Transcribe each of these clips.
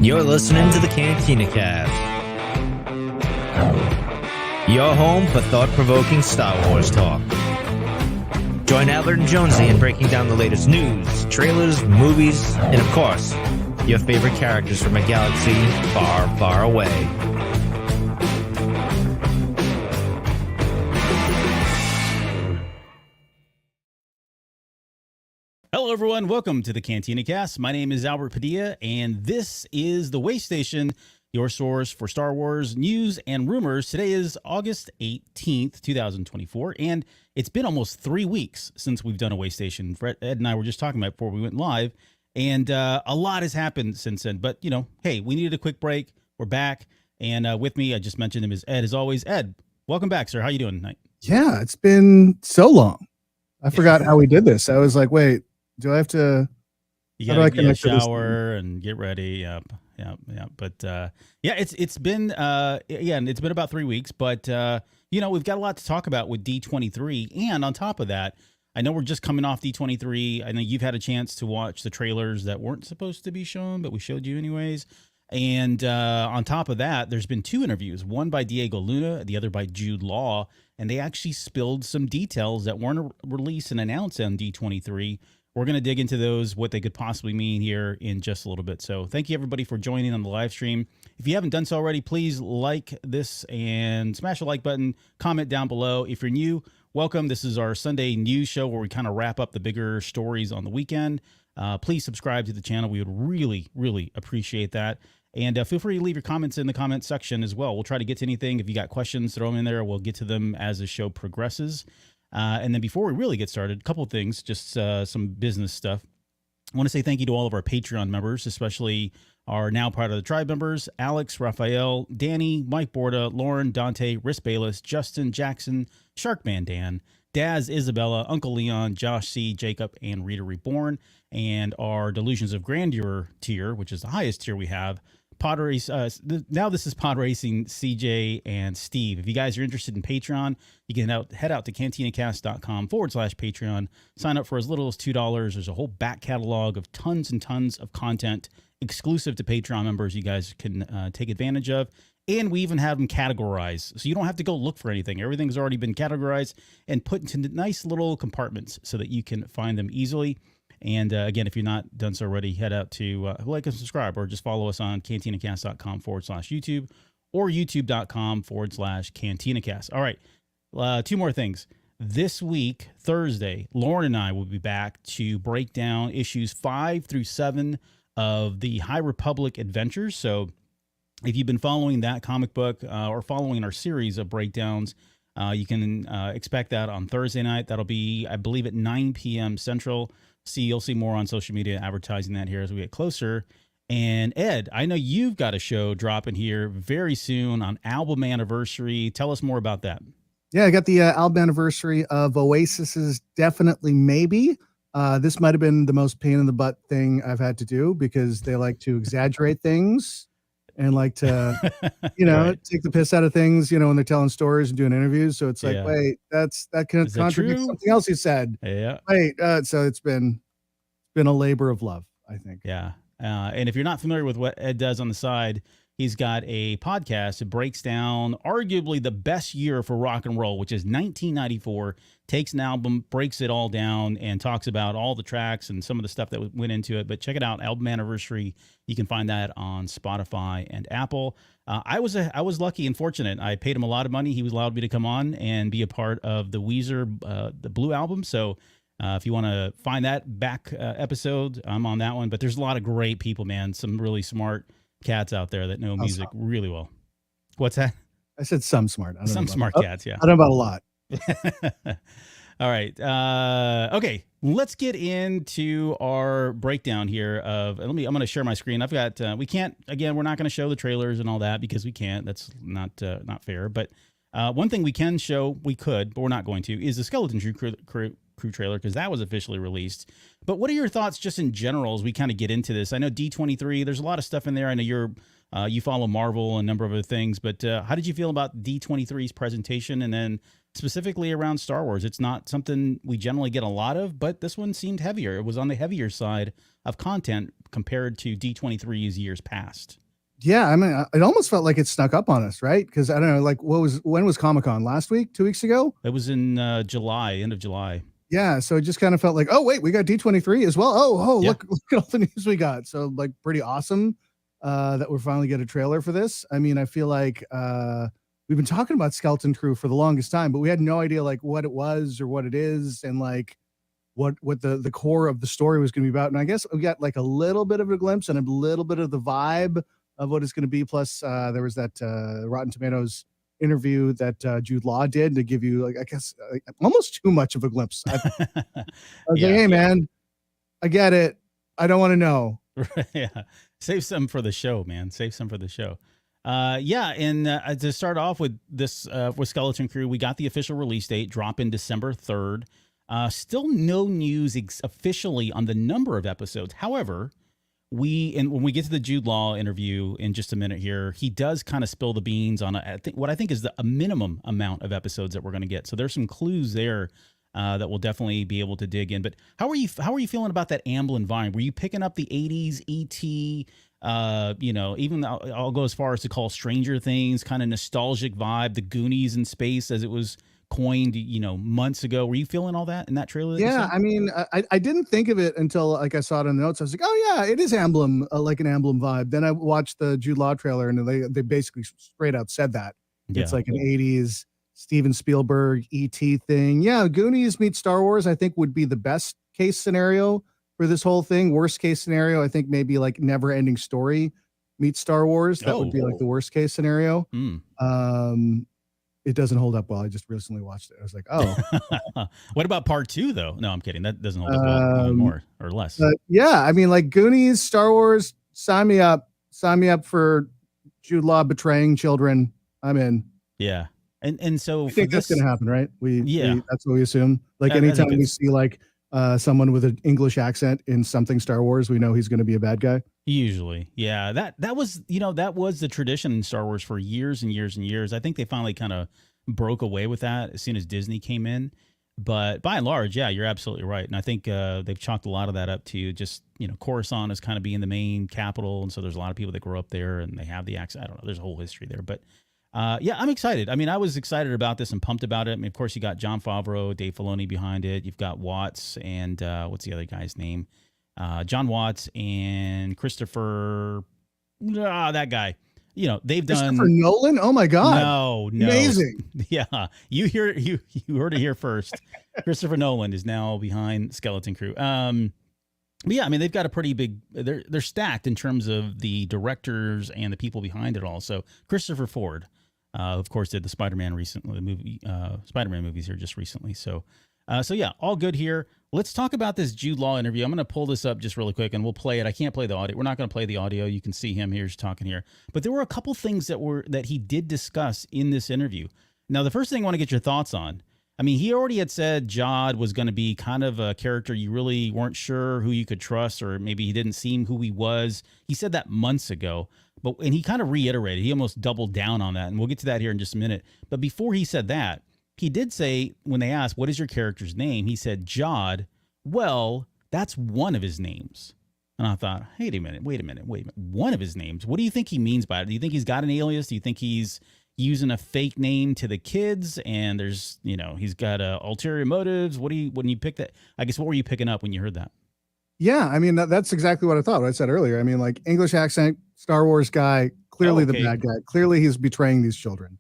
You're listening to the Cantina Cast, your home for thought-provoking Star Wars talk. Join Albert and Jonesy in breaking down the latest news, trailers, movies, and of course, your favorite characters from a galaxy far, far away. Hello, everyone. Welcome to the Cantina Cast. My name is Albert Padilla, and this is the Waystation, your source for Star Wars news and rumors. Today is August 18th, 2024, and it's been almost 3 weeks since we've done a Waystation. Ed and I were just talking about it before we went live, and a lot has happened since then. But, you know, hey, we needed a quick break. We're back, and with me, I just mentioned him, is Ed, as always. Ed, welcome back, sir. How you doing tonight? Yeah, it's been so long. I forgot how we did this. I was like, wait, do I have to... You gotta get a shower and get ready. Yep. But yeah, it's been again, it's been about 3 weeks. But you know, we've got a lot to talk about with D23, and on top of that, I know we're just coming off D23. I know you've had a chance to watch the trailers that weren't supposed to be shown, but we showed you anyways. And on top of that, there's been 2 interviews, one by Diego Luna, the other by Jude Law, and they actually spilled some details that weren't released and announced on D23. We're going to dig into those, what they could possibly mean here in just a little bit. So thank you, everybody, for joining on the live stream. If you haven't done so already, please like this and smash the like button, comment down below. If you're new, welcome. This is our Sunday news show where we kind of wrap up the bigger stories on the weekend. Please subscribe to the channel. We would really, really appreciate that. And feel free to leave your comments in the comment section as well. We'll try to get to anything. If you got questions, throw them in there. We'll get to them as the show progresses. And then before we really get started, a couple of things, just some business stuff. I want to say thank you to all of our Patreon members, especially our now part of the tribe members, Alex, Raphael, Danny, Mike Borda, Lauren, Dante, Riss Bayless, Justin, Jackson, Sharkman Dan, Daz, Isabella, Uncle Leon, Josh C., Jacob, and Rita Reborn, and our Delusions of Grandeur tier, which is the highest tier we have. Now this is Pod Racing, CJ, and Steve. If you guys are interested in Patreon, you can head out to cantinacast.com/Patreon. Sign up for as little as $2. There's a whole back catalog of tons and tons of content exclusive to Patreon members you guys can take advantage of. And we even have them categorized, so you don't have to go look for anything. Everything's already been categorized and put into nice little compartments so that you can find them easily. And again, if you're not done so already, head out to like and subscribe, or just follow us on cantinacast.com/YouTube or youtube.com/cantinacast. All right, 2 more things. This week, Thursday, Lauren and I will be back to break down issues 5 through 7 of the High Republic Adventures. So if you've been following that comic book or following our series of breakdowns, you can expect that on Thursday night. That'll be, I believe, at 9 p.m. Central. You'll see more on social media advertising that here as we get closer. And Ed, I know you've got a show dropping here very soon on album anniversary. Tell us more about that. Yeah, I got the album anniversary of Oasis's Definitely Maybe. This might have been the most pain in the butt thing I've had to do, because they like to exaggerate things and like to, you know, right, take the piss out of things, you know, when they're telling stories and doing interviews. So it's like, yeah, wait, that can contradict something else you said. Yeah. Wait, so it's been a labor of love, I think. Yeah. And if you're not familiar with what Ed does on the side, he's got a podcast that breaks down arguably the best year for rock and roll, which is 1994, takes an album, breaks it all down, and talks about all the tracks and some of the stuff that went into it. But check it out, Album Anniversary. You can find that on Spotify and Apple. I was lucky and fortunate. I paid him a lot of money. He allowed me to come on and be a part of the Weezer, the Blue album. So if you want to find that back episode, I'm on that one. But there's a lot of great people, man. Some really smart cats out there that know music really well. What's that? I said some smart. Some smart cats, yeah. I don't know about a lot. All right. Okay. Let's get into our breakdown here of, I'm going to share my screen. I've got, we're not going to show the trailers and all that because we can't. That's not fair. But one thing we can show, but we're not going to, is the Skeleton Crew trailer, because that was officially released. But what are your thoughts just in general as we kind of get into this? I know D23, there's a lot of stuff in there. I know you're You follow Marvel and a number of other things, but how did you feel about D23's presentation, and then specifically around Star Wars? It's not something we generally get a lot of, but this one seemed heavier. It was on the heavier side of content compared to D23's years past. Yeah, I mean, it almost felt like it snuck up on us, right? Because I don't know, like, when was Comic-Con? Last week? 2 weeks ago? It was in July, end of July. Yeah, so it just kind of felt like, oh wait, we got D23 as well. Yeah. Look at all the news we got. So like pretty awesome that we're finally get a trailer for this. I mean, I feel like we've been talking about Skeleton Crew for the longest time, but we had no idea like what it was or what it is and like what the core of the story was going to be about. And I guess we got like a little bit of a glimpse and a little bit of the vibe of what it's going to be. Plus, there was that Rotten Tomatoes interview that Jude Law did to give you, like, I guess, almost too much of a glimpse. I was like, hey, man, I get it. I don't want to know. Yeah. Save some for the show, man. Save some for the show. And to start off with this, with Skeleton Crew, we got the official release date, drop in December 3rd. Still no news officially on the number of episodes. However, when we get to the Jude Law interview in just a minute here, he does kind of spill the beans on what I think is a minimum amount of episodes that we're going to get. So there's some clues there that we'll definitely be able to dig in. But how are you feeling about that Amblin vibe? Were you picking up the 80s E.T., even I'll go as far as to call Stranger Things kind of nostalgic vibe, the Goonies in space as it was coined, months ago? Were you feeling all that in that trailer? Yeah, I mean, I didn't think of it until like I saw it in the notes. I was like, oh yeah, it is emblem, like an emblem vibe. Then I watched the Jude Law trailer, and they basically straight out said that it's like an 80s Steven Spielberg E.T. thing. Yeah, Goonies meets Star Wars, I think, would be the best case scenario for this whole thing. Worst case scenario, I think maybe like Never Ending Story meets Star Wars. That would be like the worst case scenario. It doesn't hold up well. I just recently watched it. I was like, oh. What about part 2, though? No, I'm kidding. That doesn't hold up well, more or less. Yeah, I mean, like Goonies, Star Wars, sign me up. Sign me up for Jude Law betraying children. I'm in. Yeah. And so I think that's going to happen, right? That's what we assume. Like anytime we see like someone with an English accent in something Star Wars, we know he's going to be a bad guy. Usually. Yeah. That was the tradition in Star Wars for years and years and years. I think they finally kind of broke away with that as soon as Disney came in. But by and large, yeah, you're absolutely right. And I think they've chalked a lot of that up to just, Coruscant is kind of being the main capital. And so there's a lot of people that grow up there and they have the accent. I don't know. There's a whole history there. But yeah, I'm excited. I mean, I was excited about this and pumped about it. I mean, of course, you got Jon Favreau, Dave Filoni behind it. You've got Watts and what's the other guy's name? John Watts and Christopher, that guy. They've done Christopher Nolan. Oh my God! No, amazing. Yeah, you heard it here first. Christopher Nolan is now behind Skeleton Crew. But yeah, I mean, they've got a pretty big. They're stacked in terms of the directors and the people behind it all. So Christopher Ford, of course, did the Spider-Man movies here just recently. So yeah, all good here. Let's talk about this Jude Law interview. I'm going to pull this up just really quick and we'll play it. I can't play the audio. We're not going to play the audio. You can see him here just talking here. But there were a couple things that he did discuss in this interview. Now, the first thing I want to get your thoughts on, I mean, he already had said Jod was going to be kind of a character you really weren't sure who you could trust, or maybe he didn't seem who he was. He said that months ago, and he kind of reiterated. He almost doubled down on that, and we'll get to that here in just a minute. But before he said that, he did say, when they asked, what is your character's name? He said, Jod. Well, that's one of his names. And I thought, wait a minute. One of his names? What do you think he means by it? Do you think he's got an alias? Do you think he's using a fake name to the kids and there's, he's got ulterior motives? When you pick that? I guess, what were you picking up when you heard that? Yeah, I mean, that's exactly what I thought. What I said earlier. I mean, like English accent, Star Wars guy, clearly the bad guy. Clearly he's betraying these children.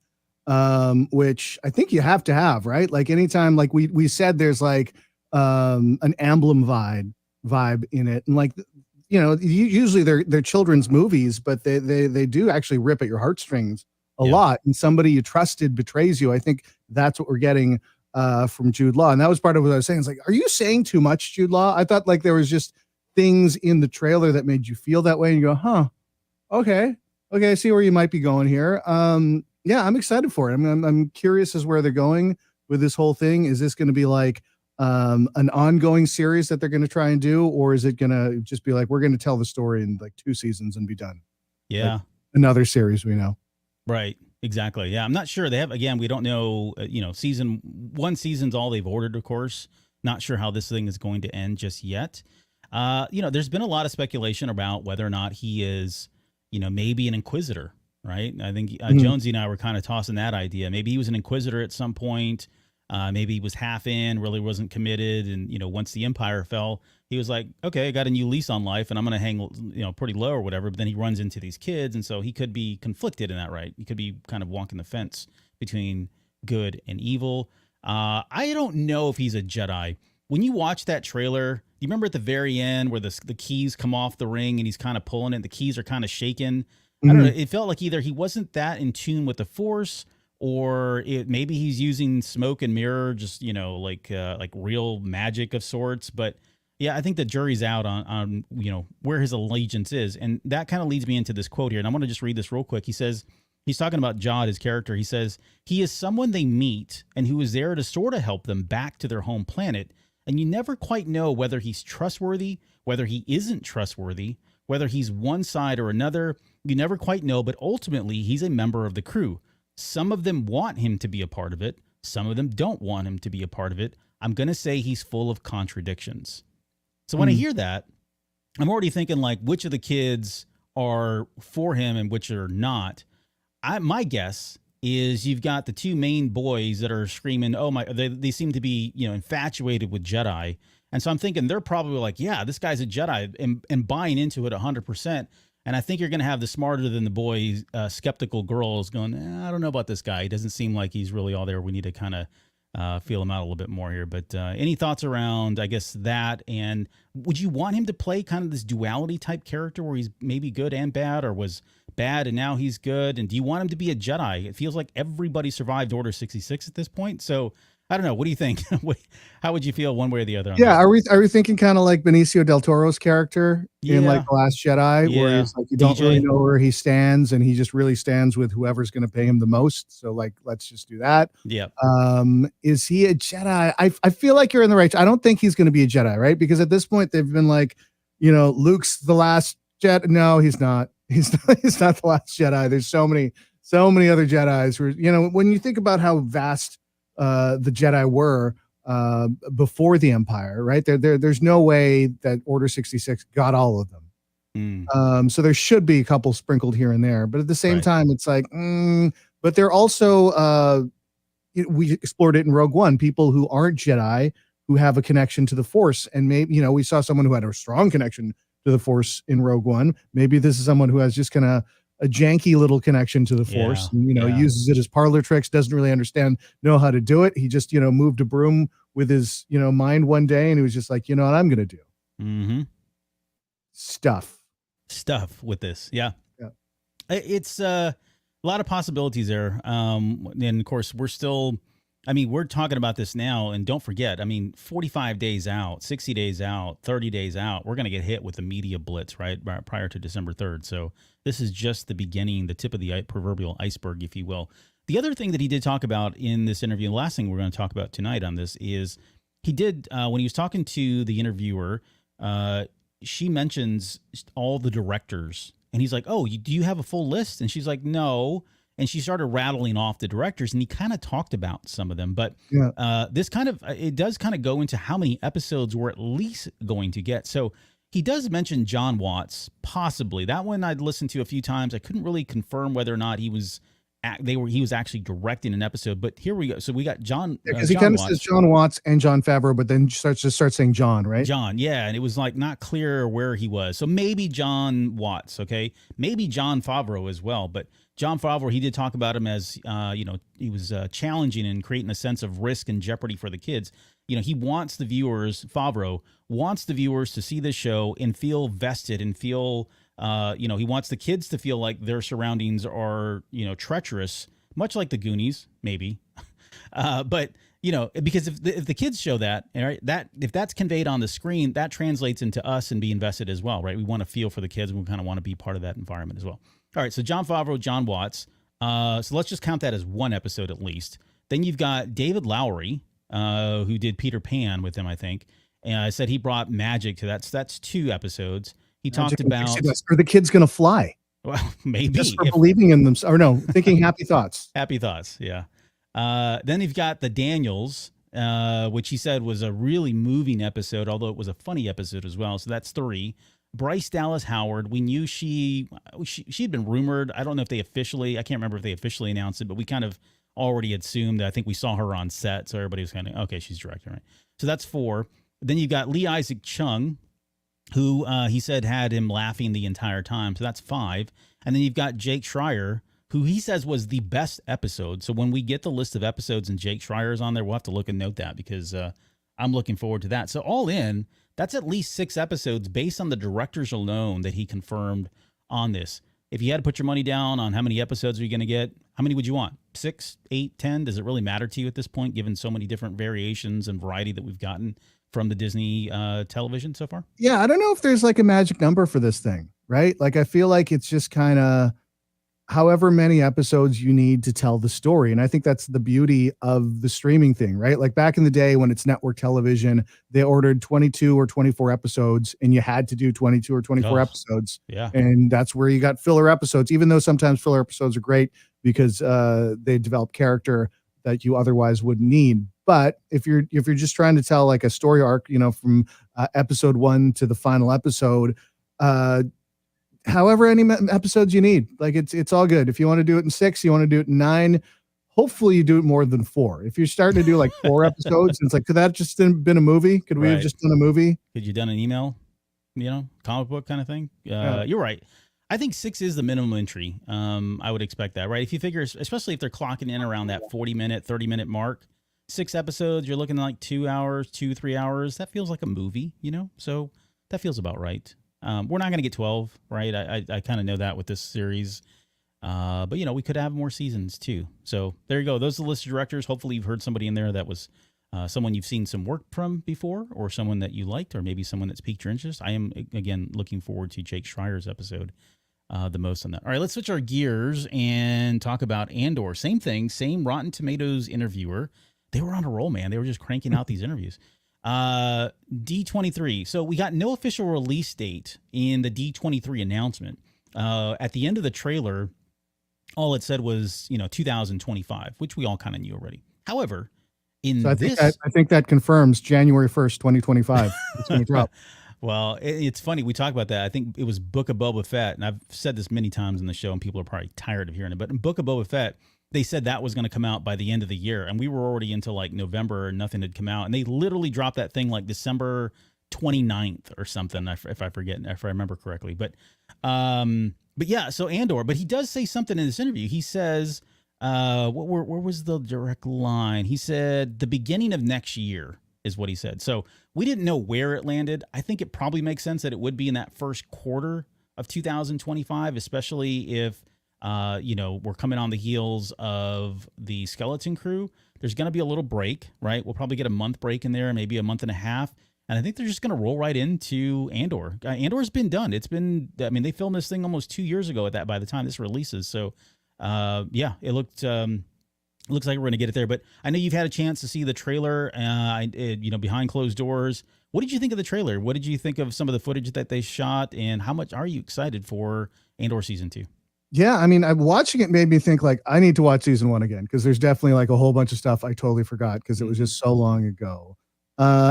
Which I think you have to have, right? Like anytime, like we said, there's like an emblem vibe in it, and like usually they're children's movies, but they do actually rip at your heartstrings a lot. And somebody you trusted betrays you. I think that's what we're getting from Jude Law, and that was part of what I was saying. It's like, are you saying too much, Jude Law? I thought like there was just things in the trailer that made you feel that way, and you go, huh, okay, I see where you might be going here. Yeah, I'm excited for it. I'm curious as where they're going with this whole thing. Is this going to be like an ongoing series that they're going to try and do, or is it going to just be like, we're going to tell the story in like 2 seasons and be done? Yeah. Like, another series we know. Right. Exactly. Yeah. I'm not sure. They have, again, we don't know, season's all they've ordered, of course. Not sure how this thing is going to end just yet. There's been a lot of speculation about whether or not he is, maybe an inquisitor, right? I think Jonesy and I were kind of tossing that idea. Maybe he was an inquisitor at some point. Maybe he was half in, really wasn't committed. And, once the Empire fell, he was like, okay, I got a new lease on life and I'm going to hang, pretty low or whatever. But then he runs into these kids. And so he could be conflicted in that, right? He could be kind of walking the fence between good and evil. I don't know if he's a Jedi. When you watch that trailer, you remember at the very end where the keys come off the ring and he's kind of pulling it, the keys are kind of shaking. I don't know. It felt like either he wasn't that in tune with the Force, or maybe he's using smoke and mirror, just like real magic of sorts. But yeah, I think the jury's out on where his allegiance is, and that kind of leads me into this quote here. And I want to just read this real quick. He says, he's talking about Jod, his character. He says he is someone they meet and who is there to sort of help them back to their home planet. And you never quite know whether he's trustworthy, whether he isn't trustworthy, whether he's one side or another. You never quite know, but ultimately he's a member of the crew. Some of them want him to be a part of it. Some of them don't want him to be a part of it. I'm going to say he's full of contradictions. So when I hear that, I'm already thinking like which of the kids are for him and which are not. My guess is you've got the two main boys that are screaming, oh my, they seem to be, infatuated with Jedi. And so I'm thinking they're probably like, yeah, this guy's a Jedi and buying into it 100%. And I think you're going to have the smarter than the boys, skeptical girls going, I don't know about this guy. He doesn't seem like he's really all there. We need to kind of feel him out a little bit more here. But any thoughts around, I guess, that? And would you want him to play kind of this duality type character where he's maybe good and bad, or was bad and now he's good? And do you want him to be a Jedi? It feels like everybody survived Order 66 at this point. So I don't know. What do you think? How would you feel one way or the other? On yeah. that? Are we thinking kind of like Benicio del Toro's character in like The Last Jedi, where he's like, you don't really know where he stands and he just really stands with whoever's going to pay him the most. So like, let's just do that. Yeah. Is he a Jedi? I feel like you're in the right. I don't think he's going to be a Jedi, right? Because at this point they've been like, Luke's the last Jedi. No, he's not. He's not the last Jedi. There's so many other Jedis who, when you think about how vast the Jedi were before the Empire, right? There's no way that Order 66 got all of them. So there should be a couple sprinkled here and there, but at the same time, it's like, but they're also, we explored it in Rogue One, people who aren't Jedi who have a connection to the Force. And maybe, we saw someone who had a strong connection to the Force in Rogue One. Maybe this is someone who has just kind of a janky little connection to the Force, and, uses it as parlor tricks, doesn't really know how to do it. He just, moved a broom with his, mind one day, and he was just like, you know what I'm going to do? Stuff with this. Yeah. It's a lot of possibilities there. And of course we're talking about this now, and don't forget, 45 days out, 60 days out, 30 days out, we're going to get hit with the media blitz, right? Prior to December 3rd. So this is just the beginning, the tip of the proverbial iceberg, if you will. The other thing that he did talk about in this interview, the last thing we're going to talk about tonight on this, is he did, when he was talking to the interviewer, she mentions all the directors, and he's like, oh, do you have a full list? And she's like, no. And she started rattling off the directors, and he kind of talked about some of them. But this it does kind of go into how many episodes we're at least going to get. So he does mention John Watts, possibly. That one I'd listened to a few times. I couldn't really confirm whether or not he was actually directing an episode. But here we go. So we got John. Because he kind of says John Watts and Jon Favreau, but then starts saying John, right? John, yeah. And it was like not clear where he was. So maybe John Watts, okay? Maybe Jon Favreau as well. But Jon Favreau, he did talk about him as, he was challenging and creating a sense of risk and jeopardy for the kids. He wants the viewers, Favreau wants the viewers to see this show and feel vested and feel, he wants the kids to feel like their surroundings are, treacherous, much like the Goonies, maybe. But, because if the kids show that, right, if that's conveyed on the screen, that translates into us and be invested as well, right? We want to feel for the kids, and we kind of want to be part of that environment as well. All right, so Jon Favreau, John Watts. So let's just count that as one episode at least. Then you've got David Lowery, who did Peter Pan with him, I think. And I said he brought magic to that. So that's 2 episodes. He talked about... Are the kids going to fly? Well, maybe. Just for believing in them, or no, thinking happy thoughts. Happy thoughts, yeah. Then you've got the Daniels, which he said was a really moving episode, although it was a funny episode as well. So that's 3. Bryce Dallas Howard, we knew she had been rumored. I don't know if they officially, I can't remember if they officially announced it, but we kind of already assumed that. I think we saw her on set, so everybody was kind of, okay, she's directing, right? So that's 4. Then you've got Lee Isaac Chung, who he said had him laughing the entire time. So that's 5. And then you've got Jake Schreier, who he says was the best episode. So when we get the list of episodes and Jake Schreier's on there, we'll have to look and note that, because I'm looking forward to that. So all in, that's at least 6 episodes based on the directors alone that he confirmed on this. If you had to put your money down on how many episodes are you going to get, how many would you want? 6, 8, 10? Does it really matter to you at this point, given so many different variations and variety that we've gotten from the Disney television so far? Yeah, I don't know if there's like a magic number for this thing, right? Like, I feel like it's just kind of however many episodes you need to tell the story. And I think that's the beauty of the streaming thing, right? Like back in the day when it's network television, they ordered 22 or 24 episodes and you had to do 22 or 24 episodes. Yeah. And that's where you got filler episodes, even though sometimes filler episodes are great because they develop character that you otherwise wouldn't need. But if you're just trying to tell like a story arc, from episode 1 to the final episode, however any episodes you need, like it's all good. If you want to do it in 6, you want to do it in 9, hopefully you do it more than 4. If you're starting to do like 4 episodes, it's like, could that just been a movie? Could we have just done a movie? Could you done an email, comic book kind of thing? You're right. I think 6 is the minimum entry. I would expect that, right? If you figure, especially if they're clocking in around that 40-minute, 30-minute mark, 6 episodes, you're looking at like 2 hours, 3 hours. That feels like a movie, so that feels about right. We're not going to get 12, right? I kind of know that with this series. But, we could have more seasons too. So there you go. Those are the list of directors. Hopefully you've heard somebody in there that was someone you've seen some work from before, or someone that you liked, or maybe someone that's piqued your interest. I am, again, looking forward to Jake Schreier's episode the most on that. All right, let's switch our gears and talk about Andor. Same thing, same Rotten Tomatoes interviewer. They were on a roll, man. They were just cranking out these interviews. D23. So we got no official release date in the D23 announcement. At the end of the trailer, all it said was, 2025, which we all kind of knew already. However, I think that confirms January 1st, 2025. It's going to drop. Well, it's funny. We talk about that. I think it was Book of Boba Fett, and I've said this many times in the show, and people are probably tired of hearing it. But in Book of Boba Fett, they said that was going to come out by the end of the year, and we were already into like November and nothing had come out. And they literally dropped that thing like December 29th or something, if I remember correctly. But yeah, so Andor. But he does say something in this interview. He says, where was the direct line? He said the beginning of next year is what he said. So we didn't know where it landed. I think it probably makes sense that it would be in that first quarter of 2025, especially if we're coming on the heels of the Skeleton Crew. There's going to be a little break, right? We'll probably get a month break in there, maybe a month and a half. And I think they're just going to roll right into Andor. Andor's been done. They filmed this thing almost 2 years ago by the time this releases. So, it looks like we're going to get it there. But I know you've had a chance to see the trailer, behind closed doors. What did you think of the trailer? What did you think of some of the footage that they shot? And how much are you excited for Andor Season 2? Yeah, I'm watching it made me think like I need to watch season 1 again, because there's definitely like a whole bunch of stuff I totally forgot because it was just so long ago.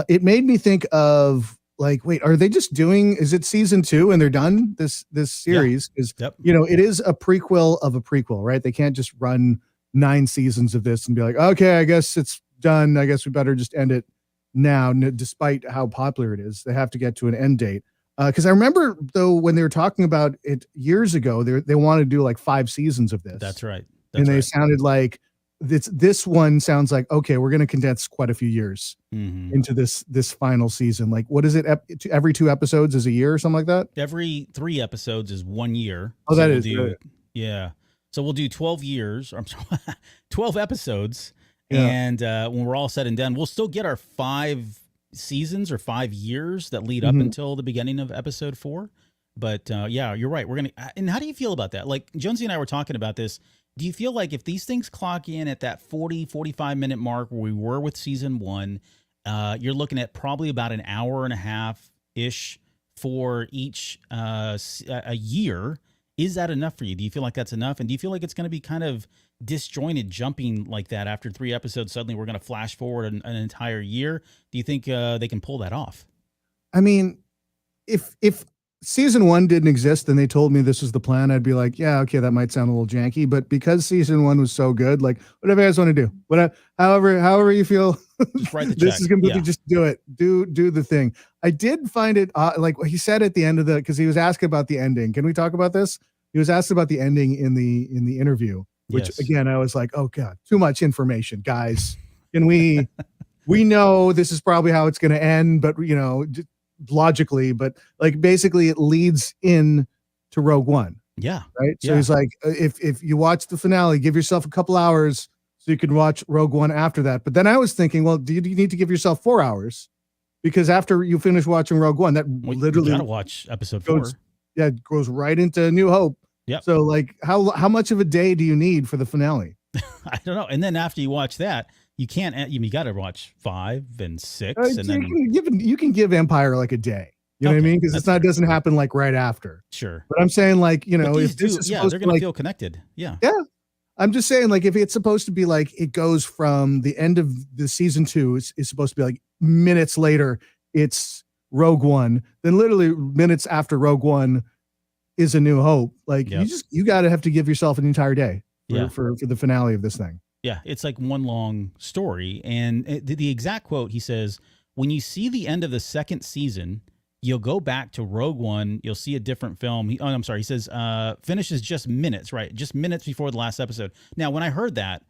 It made me think of like, wait, are they just is it season 2 and they're done this series? Because it is a prequel of a prequel, right? They can't just run 9 seasons of this and be like, okay, I guess it's done. I guess we better just end it now, despite how popular it is. They have to get to an end date. Because I remember, though, when they were talking about it years ago, they wanted to do like 5 seasons of this. That's right. They sounded like this one sounds like, okay, we're going to condense quite a few years into this final season. Like, what is it? Every 2 episodes is a year or something like that? Every 3 episodes is 1 year. Oh, so that is good. Yeah. So we'll do 12 years, or I'm sorry, 12 episodes. Yeah. And when we're all said and done, we'll still get our 5 seasons or 5 years that lead up until the beginning of episode 4. But you're right. And how do you feel about that? Like Jonesy and I were talking about this. Do you feel like if these things clock in at that 45 minute mark where we were with season 1, you're looking at probably about an hour and a half ish for each a year. Is that enough for you? Do you feel like that's enough? And do you feel like it's going to be kind of disjointed, jumping like that after 3 episodes? Suddenly, we're going to flash forward an entire year. Do you think they can pull that off? I mean, if season 1 didn't exist and they told me this was the plan, I'd be like, yeah, okay, that might sound a little janky. But because season 1 was so good, like whatever you guys want to do, whatever, however you feel, Just write the this check. is completely Yeah. just do it, do the thing. I did find it like what he said at the end of because he was asked about the ending. Can we talk about this? He was asked about the ending in the interview, which Yes. again, I was like, oh God, too much information, guys. Can we know this is probably how it's going to end, but logically, but like basically it leads in to Rogue One. Yeah. Right. So Yeah. he's like, if you watch the finale, give yourself a couple hours so you can watch Rogue One after that. But then I was thinking, well, do you need to give yourself 4 hours? Because after you finish watching Rogue One, that literally you gotta watch episode 4. Goes right into New Hope. Yep. So like how much of a day do you need for the finale? I don't know. And then after you watch that, you can't. You got to watch 5 and 6, and then you can give Empire like a day. You know what I mean? Because it doesn't happen like right after. Sure. But I'm saying like, if this is they're supposed going to to feel connected. Yeah. Yeah. I'm just saying like if it's supposed to be like it goes from the end of the season 2 is supposed to be like minutes later, it's Rogue One, then literally minutes after Rogue One is A New Hope. Like you got to have to give yourself an entire day for the finale of this thing. Yeah, it's like one long story. And the exact quote, he says, when you see the end of the 2nd season, you'll go back to Rogue One. You'll see a different film. He says, finishes just minutes, right? Just minutes before the last episode. Now, when I heard that,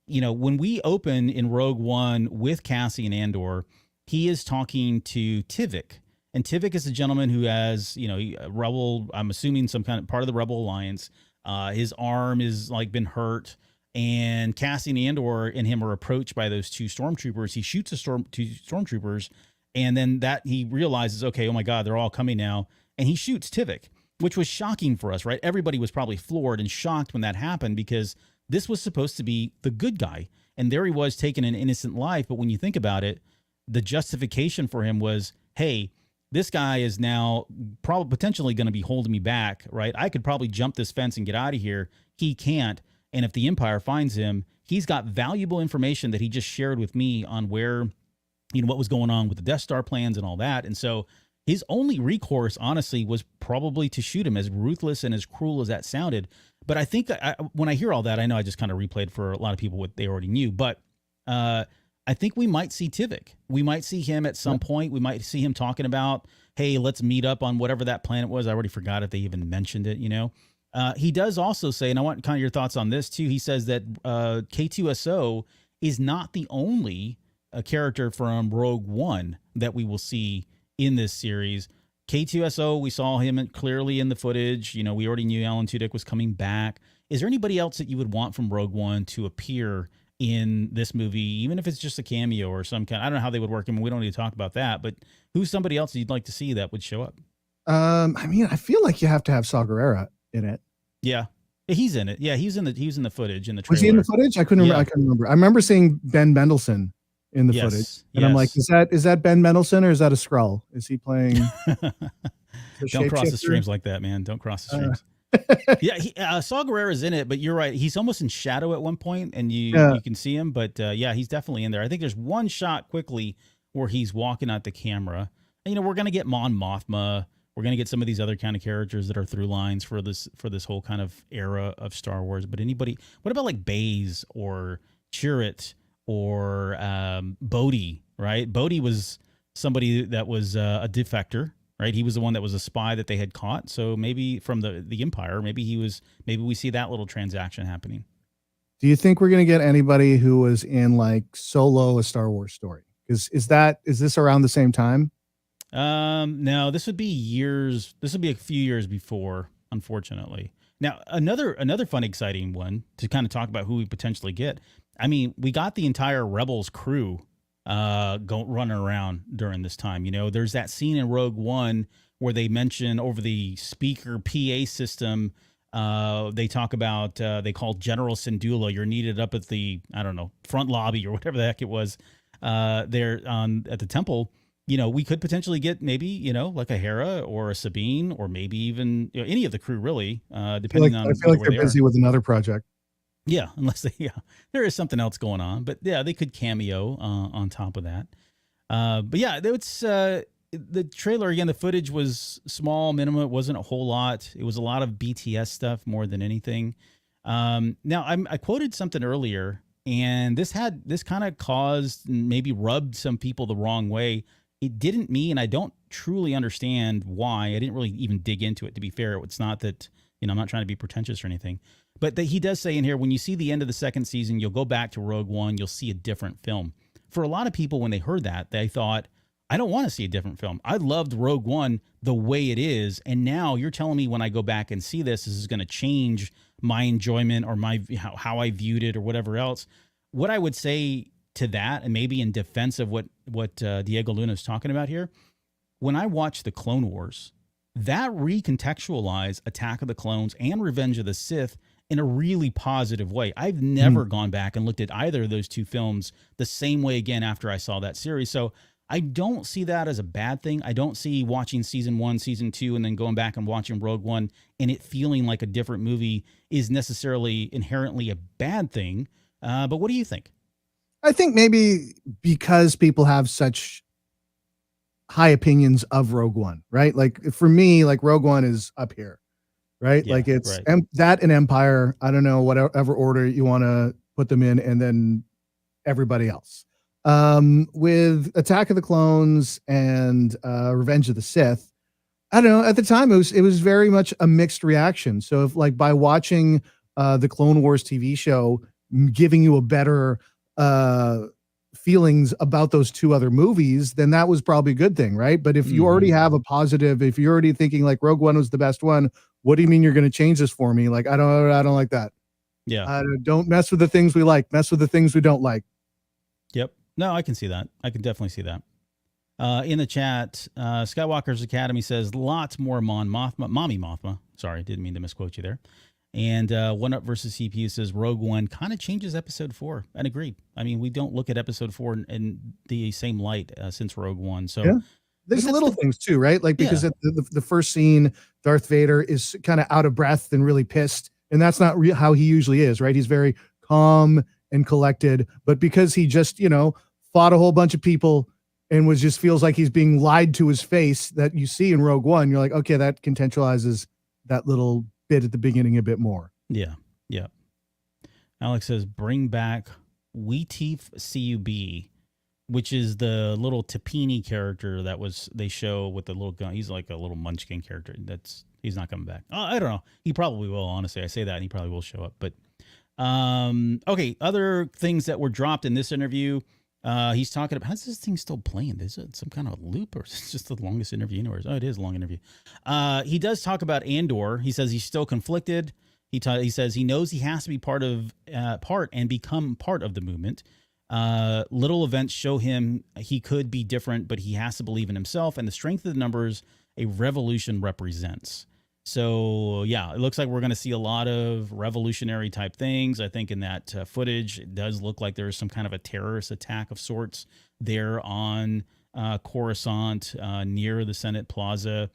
when we open in Rogue One with Cassian Andor, he is talking to Tivik. And Tivik is a gentleman who has, a rebel, I'm assuming some kind of part of the Rebel Alliance. His arm is like been hurt. And Cassian Andor and him are approached by those 2 stormtroopers. He shoots 2 stormtroopers, and then that he realizes, okay, oh my God, they're all coming now, and he shoots Tivik, which was shocking for us, right? Everybody was probably floored and shocked when that happened because this was supposed to be the good guy, and there he was taking an innocent life. But when you think about it, the justification for him was, hey, this guy is now probably potentially going to be holding me back, right? I could probably jump this fence and get out of here. He can't. And if the Empire finds him, he's got valuable information that he just shared with me on where, what was going on with the Death Star plans and all that. And so his only recourse, honestly, was probably to shoot him, as ruthless and as cruel as that sounded. But I think when I hear all that, I know I just kind of replayed for a lot of people what they already knew. But I think we might see Tivik. We might see him at some point. We might see him talking about, hey, let's meet up on whatever that planet was. I already forgot if they even mentioned it, He does also say, and I want kind of your thoughts on this too, he says that K2SO is not the only character from Rogue One that we will see in this series. K2SO, we saw him clearly in the footage. We already knew Alan Tudyk was coming back. Is there anybody else that you would want from Rogue One to appear in this movie, even if it's just a cameo or some kind? I don't know how they would work. I mean, we don't need to talk about that, but who's somebody else you'd like to see that would show up? I feel like you have to have Saw Gerrera in it. Yeah, he's in it. Yeah, he was in the footage in the trailer. Was he in the footage? I couldn't remember. I remember seeing Ben Mendelsohn in the footage, and I'm like, is that Ben Mendelsohn or is that a Skrull? Is he playing? Don't cross the streams like that, man. Don't cross the streams. Saw Gerrera's in it, but you're right. He's almost in shadow at one point, and you can see him. But he's definitely in there. I think there's one shot quickly where he's walking at the camera. And, we're gonna get Mon Mothma. We're going to get some of these other kind of characters that are through lines for this whole kind of era of Star Wars. But what about like Baze or Chirrut or Bodhi, right? Bodhi was somebody that was a defector, right? He was the one that was a spy that they had caught. So maybe from the Empire, maybe we see that little transaction happening. Do you think we're going to get anybody who was in like Solo, a Star Wars story? Is this around the same time? No, this would be years. This would be a few years before, unfortunately. Now, another fun, exciting one to kind of talk about who we potentially get. I mean, we got the entire Rebels crew running around during this time. There's that scene in Rogue One where they mention over the speaker PA system. They talk about they call General Syndulla. You're needed up at the front lobby or whatever the heck it was there at the temple. we could potentially get maybe, like a Hera or a Sabine or maybe even any of the crew, really, depending I on feel like where they're they are. busy with another project. Yeah, unless there is something else going on. But yeah, they could cameo on top of that. But yeah, it's the trailer again. The footage was small, minimum. It wasn't a whole lot. It was a lot of BTS stuff more than anything. Now I quoted something earlier, and this kind of caused, maybe rubbed some people the wrong way. It didn't me, and I don't truly understand why. I didn't really even dig into it. To be fair, it's not that I'm not trying to be pretentious or anything. But he does say in here, when you see the end of the second season, you'll go back to Rogue One, you'll see a different film. For a lot of people, when they heard that, they thought, I don't want to see a different film. I loved Rogue One the way it is. And now you're telling me when I go back and see this is going to change my enjoyment or how I viewed it or whatever else. What I would say to that, and maybe in defense of what Diego Luna is talking about here, when I watched the Clone Wars, that recontextualized Attack of the Clones and Revenge of the Sith in a really positive way. I've never gone back and looked at either of those two films the same way again after I saw that series. So I don't see that as a bad thing. I don't see watching season 1, season 2, and then going back and watching Rogue One and it feeling like a different movie is necessarily inherently a bad thing. But what do you think? I think maybe because people have such high opinions of Rogue One, right? Like for me, like Rogue One is up here. Right? Yeah, like it's right. That and Empire. I don't know, whatever order you want to put them in, and then everybody else. With Attack of the Clones and Revenge of the Sith, I don't know. At the time, it was very much a mixed reaction. So if like by watching the Clone Wars TV show, giving you a better feelings about those two other movies, then that was probably a good thing, right? But if you already have a positive, if you're already thinking like Rogue One was the best one, what do you mean you're going to change this for me? Like I don't like that. Yeah. Don't mess with the things we like. Mess with the things we don't like. Yep. No, I can see that. I can definitely see that. In the chat, Skywalker's Academy says lots more Mommy Mothma. Sorry, didn't mean to misquote you there. And One Up versus CPU says Rogue One kind of changes Episode 4. And agreed. I mean, we don't look at Episode 4 in the same light since Rogue One. So. Yeah. There's little things too, right? Like because at the first scene, Darth Vader is kind of out of breath and really pissed, and that's not how he usually is, right? He's very calm and collected, but because he just fought a whole bunch of people and just feels like he's being lied to his face, that you see in Rogue One, you're like, okay, that contextualizes that little bit at the beginning a bit more. Yeah. Alex says bring back Weeteef CUB, which is the little Tapini character that they show with the little gun. He's like a little munchkin character. He's not coming back. I don't know. He probably will, honestly. I say that and he probably will show up. But okay, other things that were dropped in this interview. He's talking about, how's this thing still playing? Is it some kind of loop or is it just the longest interview anywhere? Oh, it is a long interview. He does talk about Andor. He says he's still conflicted. He says he knows he has to be part and become part of the movement. Little events show him he could be different, but he has to believe in himself and the strength of the numbers a revolution represents. So yeah, it looks like we're going to see a lot of revolutionary type things. I think in that footage, it does look like there's some kind of a terrorist attack of sorts there on Coruscant near the Senate Plaza.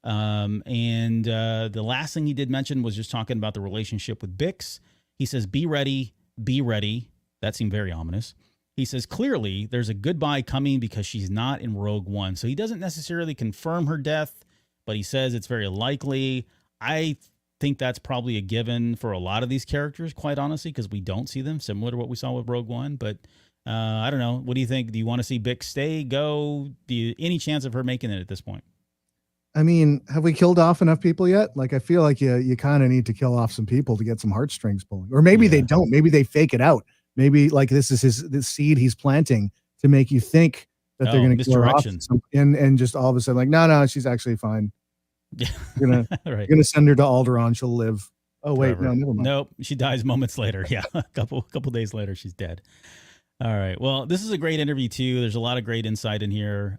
And the last thing he did mention was just talking about the relationship with Bix. He says, be ready, be ready. That seemed very ominous. He says, clearly, there's a goodbye coming because she's not in Rogue One. So he doesn't necessarily confirm her death, but he says it's very likely. I think that's probably a given for a lot of these characters, quite honestly, because we don't see them, similar to what we saw with Rogue One. But I don't know. What do you think? Do you want to see Bix stay, go? Any chance of her making it at this point? I mean, have we killed off enough people yet? Like, I feel like you kind of need to kill off some people to get some heartstrings pulling. Or maybe they don't. Maybe they fake it out. Maybe like this is this seed he's planting to make you think that they're going to kill her off, and just all of a sudden like, no, she's actually fine. Yeah, you're gonna send her to Alderaan. She'll live. Oh wait, Forever. no, never mind. Nope, she dies moments later. Yeah, a couple days later, she's dead. All right. Well, this is a great interview too. There's a lot of great insight in here.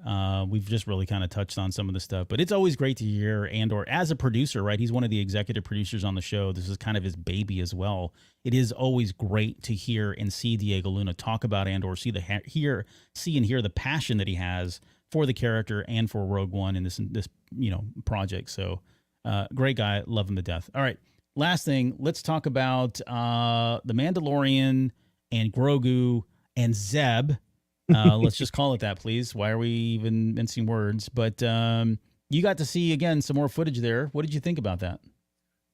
We've just really kind of touched on some of the stuff, but it's always great to hear Andor as a producer, right? He's one of the executive producers on the show. This is kind of his baby as well. It is always great to hear and see Diego Luna talk about Andor, see and hear the passion that he has for the character and for Rogue One in this project. So great guy, love him to death. All right, last thing, let's talk about the Mandalorian and Grogu and Zeb. Let's just call it that, please. Why are we even mincing words? But you got to see, again, some more footage there. What did you think about that?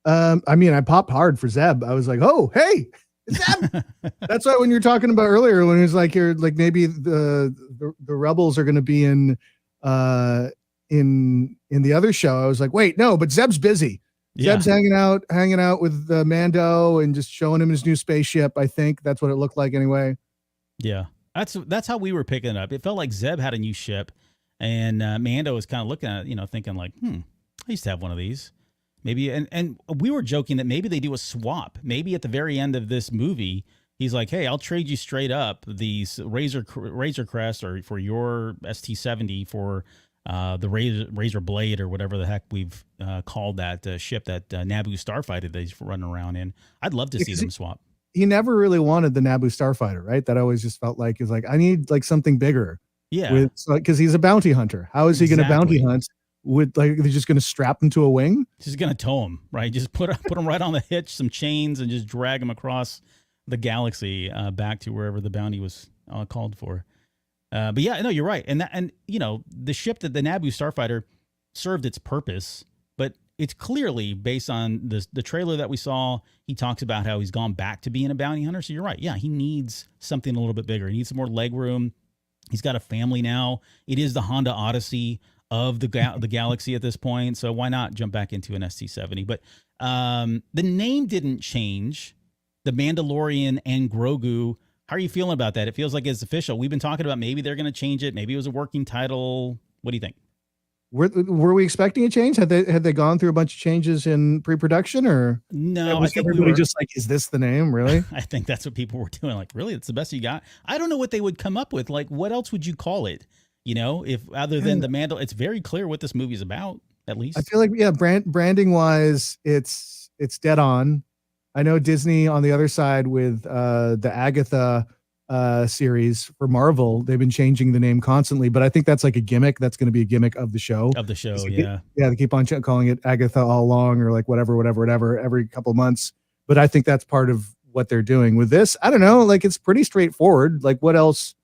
I mean, I popped hard for Zeb. I was like, oh, hey, Zeb. That's why when you're talking about earlier, when it was like, you're like, maybe the rebels are going to be in the other show. I was like, wait, no, but Zeb's busy. Yeah. Zeb's hanging out with Mando and just showing him his new spaceship. I think that's what it looked like anyway. Yeah. That's how we were picking it up. It felt like Zeb had a new ship, and Mando was kind of looking at it, thinking like, I used to have one of these. Maybe, and we were joking that maybe they do a swap. Maybe at the very end of this movie, he's like, hey, I'll trade you straight up these Razor Crest or for your ST-70 for the Razor Blade or whatever the heck we've called that ship that Naboo Starfighter that he's running around in. I'd love to see them swap. He never really wanted the Naboo Starfighter, right? That always just felt like is like, I need like something bigger. Yeah. Because he's a bounty hunter. How is he going to bounty hunt? With like, they're just going to strap him to a wing? Just going to tow him, right? Just put him right on the hitch, some chains, and just drag him across the galaxy back to wherever the bounty was called for. But yeah, no, you're right. And the ship that the Naboo Starfighter served its purpose, but it's clearly based on the trailer that we saw. He talks about how he's gone back to being a bounty hunter. So you're right. Yeah, he needs something a little bit bigger. He needs some more leg room. He's got a family now. It is the Honda Odyssey of the galaxy at this point. So why not jump back into an ST-70? But the name didn't change. The Mandalorian and Grogu. How are you feeling about that? It feels like it's official. We've been talking about maybe they're going to change it. Maybe it was a working title. What do you think? Were we expecting a change? Had they gone through a bunch of changes in pre-production, or no? Was everybody just like, is this the name? Really? I think that's what people were doing. Like, really, it's the best you got. I don't know what they would come up with. Like, what else would you call it? If other than the Mandal, it's very clear what this movie is about. At least I feel like, yeah, branding wise, it's dead on. I know Disney on the other side with the Agatha series for Marvel, they've been changing the name constantly, but I think that's like a gimmick. That's going to be a gimmick of the show. Yeah. They keep on calling it Agatha all along, or like whatever every couple of months. But I think that's part of what they're doing with this. I don't know. Like, it's pretty straightforward. Like, what else?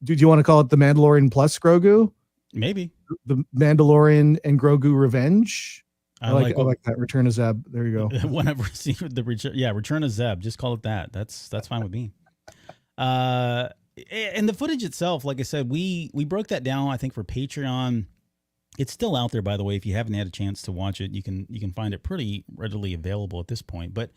Do you want to call it the Mandalorian plus Grogu? Maybe the Mandalorian and Grogu Revenge. I like that. Return of Zeb. There you go. Whenever see the Return of Zeb, just call it that. That's fine with me. And the footage itself, like I said, we broke that down, I think, for Patreon. It's still out there, by the way. If you haven't had a chance to watch it, you can find it pretty readily available at this point. But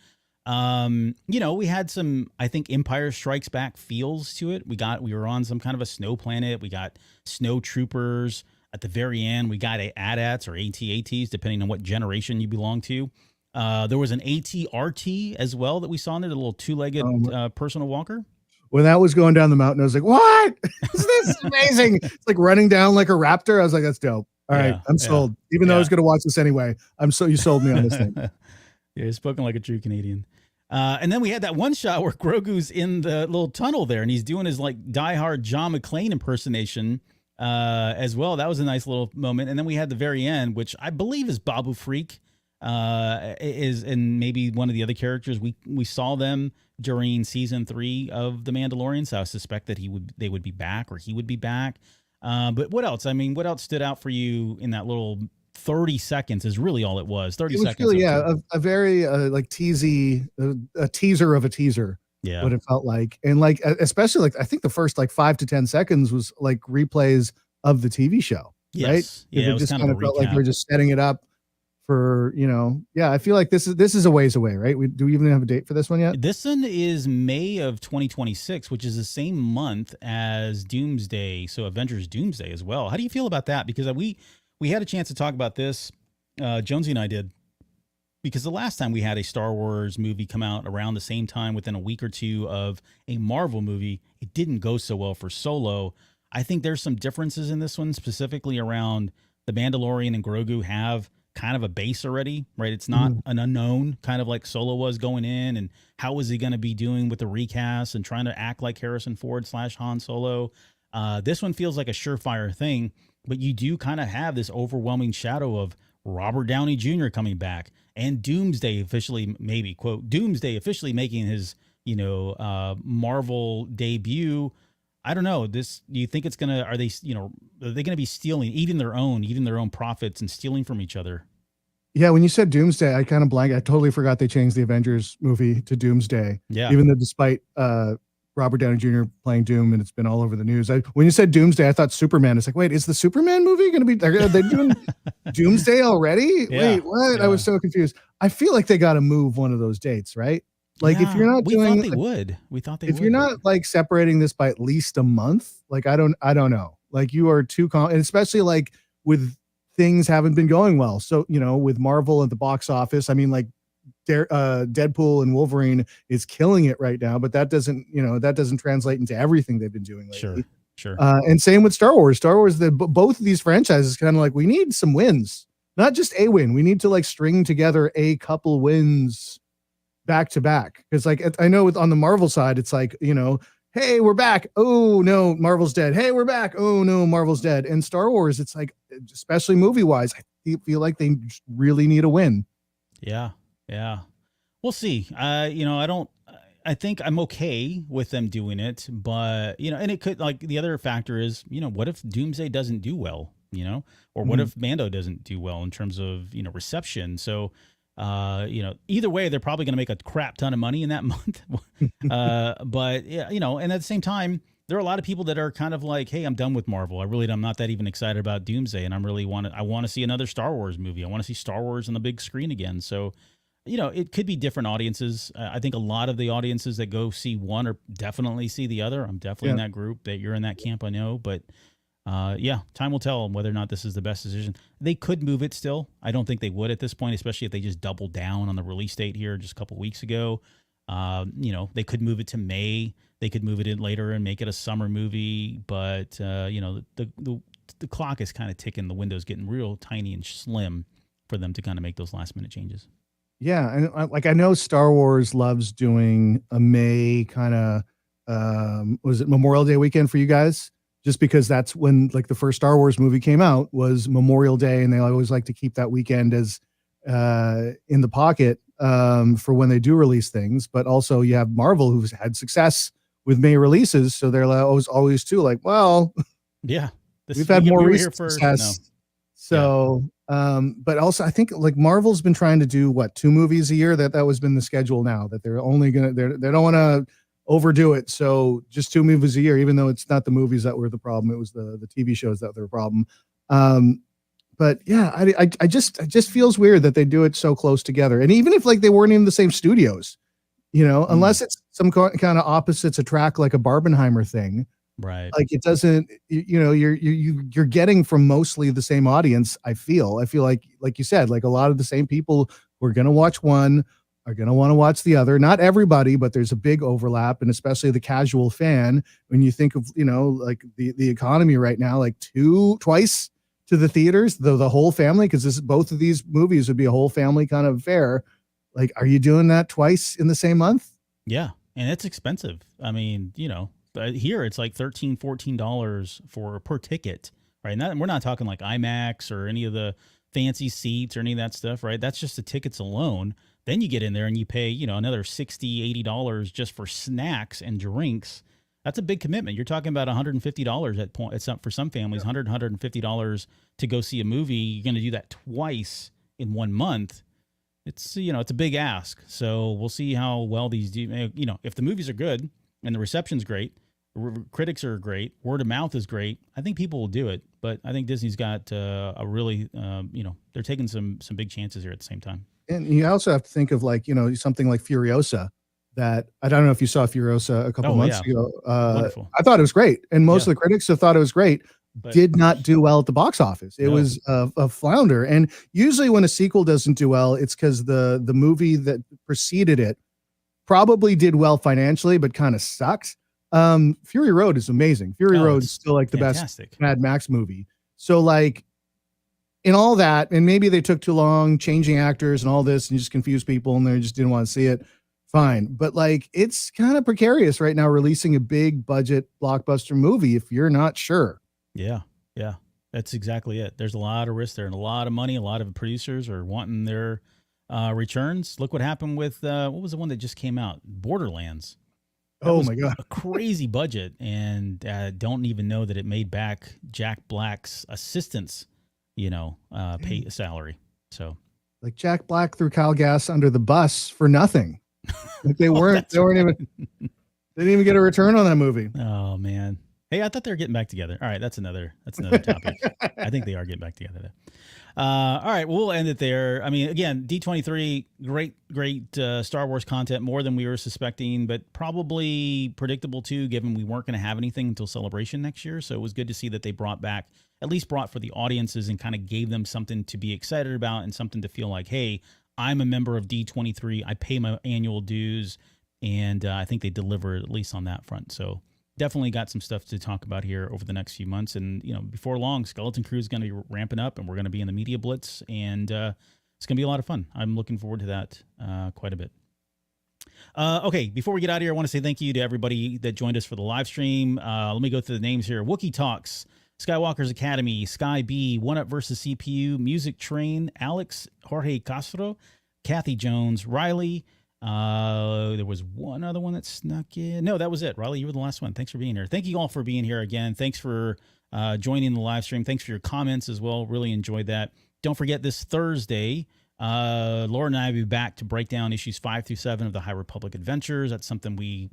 we had some, I think, Empire Strikes Back feels to it. We were on some kind of a snow planet. We got snow troopers at the very end. We got AT-ATs or AT-ATs, depending on what generation you belong to. There was an AT-RT as well that we saw in there, the little two-legged personal walker. When that was going down the mountain, I was like, what? This is amazing. It's like running down like a raptor. I was like, that's dope. All right, I'm sold. Even though I was going to watch this anyway. You sold me on this thing. Yeah, you're spoken like a true Canadian. And then we had that one shot where Grogu's in the little tunnel there, and he's doing his like diehard John McClane impersonation as well. That was a nice little moment. And then we had the very end, which I believe is Babu Freak, and maybe one of the other characters. We saw them during season 3 of The Mandalorian, so I suspect that they would be back, or he would be back. But what else? I mean, what else stood out for you in that little 30 seconds is really all it was. 30 seconds. Really, a very like teasy, a teaser of a teaser. Yeah. What it felt like. And like, especially like, I think the first like 5 to 10 seconds was like replays of the TV show. Yes. Right. Yeah. It just kind of felt like we're just setting it up for, I feel like this is a ways away, right? Do we even have a date for this one yet? This one is May of 2026, which is the same month as Doomsday. So Avengers Doomsday as well. How do you feel about that? Because we had a chance to talk about this. Jonesy and I did, because the last time we had a Star Wars movie come out around the same time within a week or two of a Marvel movie, it didn't go so well for Solo. I think there's some differences in this one, specifically around the Mandalorian and Grogu have kind of a base already, right? It's not an unknown, kind of like Solo was going in, and how is he going to be doing with the recast and trying to act like Harrison Ford / Han Solo? This one feels like a surefire thing, but you do kind of have this overwhelming shadow of Robert Downey Jr. coming back and Doomsday officially, maybe quote, Doomsday officially making his, Marvel debut. I don't know. Do you think it's gonna? Are they gonna be stealing, eating their own profits and stealing from each other? Yeah, when you said Doomsday, I kind of blanked. I totally forgot they changed the Avengers movie to Doomsday. Yeah. Even though despite Robert Downey Jr. playing Doom and it's been all over the news. When you said Doomsday, I thought Superman. It's like, wait, is the Superman movie going to be, are they doing Doomsday already? Yeah. Wait, what? Yeah. I was so confused. I feel like they got to move one of those dates, right? Like if you're not we thought they would. We thought they would. If you're not like separating this by at least a month, like I don't know. Like you are too and especially like with things haven't been going well. So, with Marvel at the box office, I mean, like Deadpool and Wolverine is killing it right now, but that doesn't translate into everything they've been doing lately. Sure. And same with Star Wars. Both of these franchises kind of like, we need some wins, not just a win. We need to like string together a couple wins back to back. Because like, I know on the Marvel side, it's like, hey, we're back. Oh no, Marvel's dead. Hey, we're back. Oh no, Marvel's dead. And Star Wars, it's like, especially movie wise, I feel like they really need a win. Yeah. We'll see. I think I'm okay with them doing it, but and it could, like, the other factor is, what if Doomsday doesn't do well, or what if Mando doesn't do well in terms of, reception. So, either way, they're probably going to make a crap ton of money in that month. But yeah, and at the same time, there are a lot of people that are kind of like, hey, I'm done with Marvel. I'm not that even excited about Doomsday. And I want to see another Star Wars movie. I want to see Star Wars on the big screen again. So, it could be different audiences. I think a lot of the audiences that go see one or definitely see the other. I'm definitely in that group. That you're in that camp, I know. But time will tell whether or not this is the best decision. They could move it still. I don't think they would at this point, especially if they just doubled down on the release date here just a couple weeks ago. They could move it to May. They could move it in later and make it a summer movie. But the clock is kind of ticking. The window's getting real tiny and slim for them to kind of make those last minute changes. Yeah, and I know Star Wars loves doing a May kind of was it Memorial Day weekend for you guys? Just because that's when like the first Star Wars movie came out was Memorial Day, and they always like to keep that weekend as in the pocket for when they do release things. But also you have Marvel, who's had success with May releases, so they're always too like, well, yeah, we've had more recent success. So, but also I think like Marvel's been trying to do 2 movies a year. That was been the schedule now, that they're only gonna they don't want to overdo it. So just 2 movies a year, even though it's not the movies that were the problem, it was the TV shows that were the problem. But yeah, I just feels weird that they do it so close together. And even if like they weren't in the same studios, unless it's some kind of opposites attract, like a Barbenheimer thing. Right. Like it doesn't, you're getting from mostly the same audience. I feel like you said, like a lot of the same people who are going to watch one are going to want to watch the other. Not everybody, but there's a big overlap. And especially the casual fan, when you think of, like the economy right now, like twice to the theaters, the whole family, because both of these movies would be a whole family kind of affair. Like, are you doing that twice in the same month? Yeah. And it's expensive. I mean, here it's like $13, $14 per ticket, right? And we're not talking like IMAX or any of the fancy seats or any of that stuff, right? That's just the tickets alone. Then you get in there and you pay, another $60, $80 just for snacks and drinks. That's a big commitment. You're talking about $150 for some families, $150 to go see a movie. You're going to do that twice in 1 month. It's, it's a big ask. So we'll see how well these do. If the movies are good and the reception's great, critics are great, word of mouth is great, I think people will do it. But I think Disney's got a really, they're taking some big chances here at the same time. And you also have to think of like, something like Furiosa, that I don't know if you saw Furiosa a couple months ago. I thought it was great. And most of the critics have thought it was great, but did not do well at the box office. It was a flounder. And usually when a sequel doesn't do well, it's because the movie that preceded it probably did well financially, but kind of sucks. Fury Road is amazing. Fury Road is still like the best Mad Max movie. So like in all that, and maybe they took too long changing actors and all this and just confused people and they just didn't want to see it. fine. But like, it's kind of precarious right now releasing a big budget blockbuster movie if you're not sure. Yeah. That's exactly it. There's a lot of risk there and a lot of money. A lot of producers are wanting their returns. Look what happened with what was the one that just came out? Borderlands. That Oh was my God. a crazy budget, and don't even know that it made back Jack Black's assistant's, pay salary. So, Like Jack Black threw Kyle Gass under the bus for nothing. Like they weren't even they didn't even get a return on that movie. Oh man. Hey, I thought they were getting back together. All right, that's another topic. I think they are getting back together. All right, we'll end it there. I mean, again, D23, great Star Wars content, more than we were suspecting, but probably predictable too, given we weren't going to have anything until Celebration next year. So it was good to see that they brought for the audiences and kind of gave them something to be excited about and something to feel like, hey, I'm a member of D23. I pay my annual dues, and I think they delivered at least on that front. So definitely got some stuff to talk about here over the next few months. And, before long, Skeleton Crew is going to be ramping up and we're going to be in the media blitz, and it's going to be a lot of fun. I'm looking forward to that quite a bit. Okay, before we get out of here, I want to say thank you to everybody that joined us for the live stream. Let me go through the names here. Wookie Talks, Skywalker's Academy, Sky B, One Up versus CPU, Music Train, Alex, Jorge Castro, Kathy Jones, Riley. There was one other one that snuck in. No, that was it. Riley, you were the last one. Thanks for being here. Thank you all for being here again. Thanks for joining the live stream. Thanks for your comments as well. Really enjoyed that. Don't forget this Thursday, Laura and I will be back to break down issues 5 through 7 of the High Republic Adventures. That's something we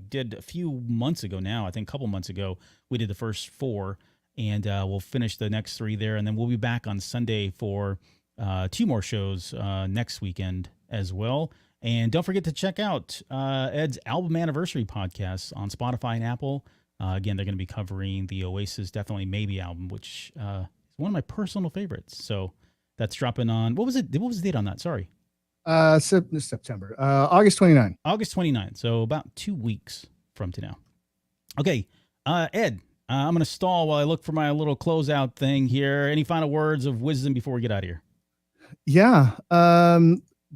did a few months ago now. I think a couple months ago we did the first 4, and we'll finish the next 3 there, and then we'll be back on Sunday for 2 more shows next weekend as well. And don't forget to check out Ed's album anniversary podcast on Spotify and Apple. Again, they're going to be covering the Oasis Definitely Maybe album, which is one of my personal favorites. So that's dropping on, what was it? What was the date on that? Sorry. September, August 29. August 29. So about 2 weeks from to now. Okay. Ed, I'm going to stall while I look for my little closeout thing here. Any final words of wisdom before we get out of here? Yeah.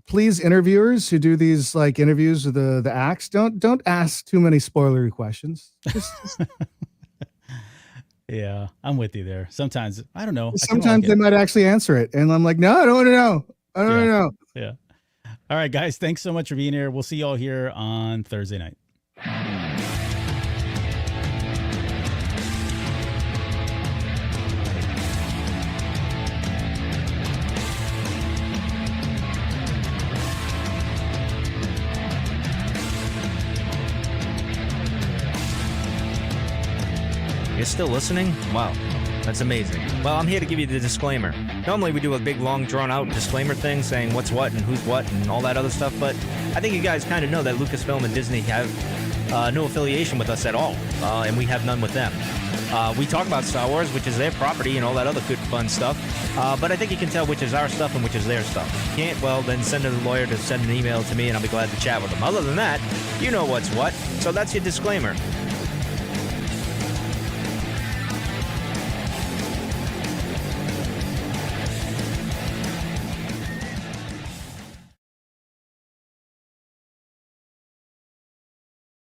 Please, interviewers who do these like interviews with the acts, don't ask too many spoilery questions. Just yeah, I'm with you there. Sometimes I don't know. Sometimes they might actually answer it, and I'm like, no, I don't want to know. I don't want to know. Yeah. All right, guys. Thanks so much for being here. We'll see you all here on Thursday night. You're still listening? Wow, that's amazing. Well, I'm here to give you the disclaimer. Normally we do a big, long, drawn-out disclaimer thing saying what's what and who's what and all that other stuff, but I think you guys kind of know that Lucasfilm and Disney have no affiliation with us at all, and we have none with them. We talk about Star Wars, which is their property and all that other good, fun stuff, but I think you can tell which is our stuff and which is their stuff. If you can't, well, then send a lawyer to send an email to me, and I'll be glad to chat with them. Other than that, you know what's what, so that's your disclaimer.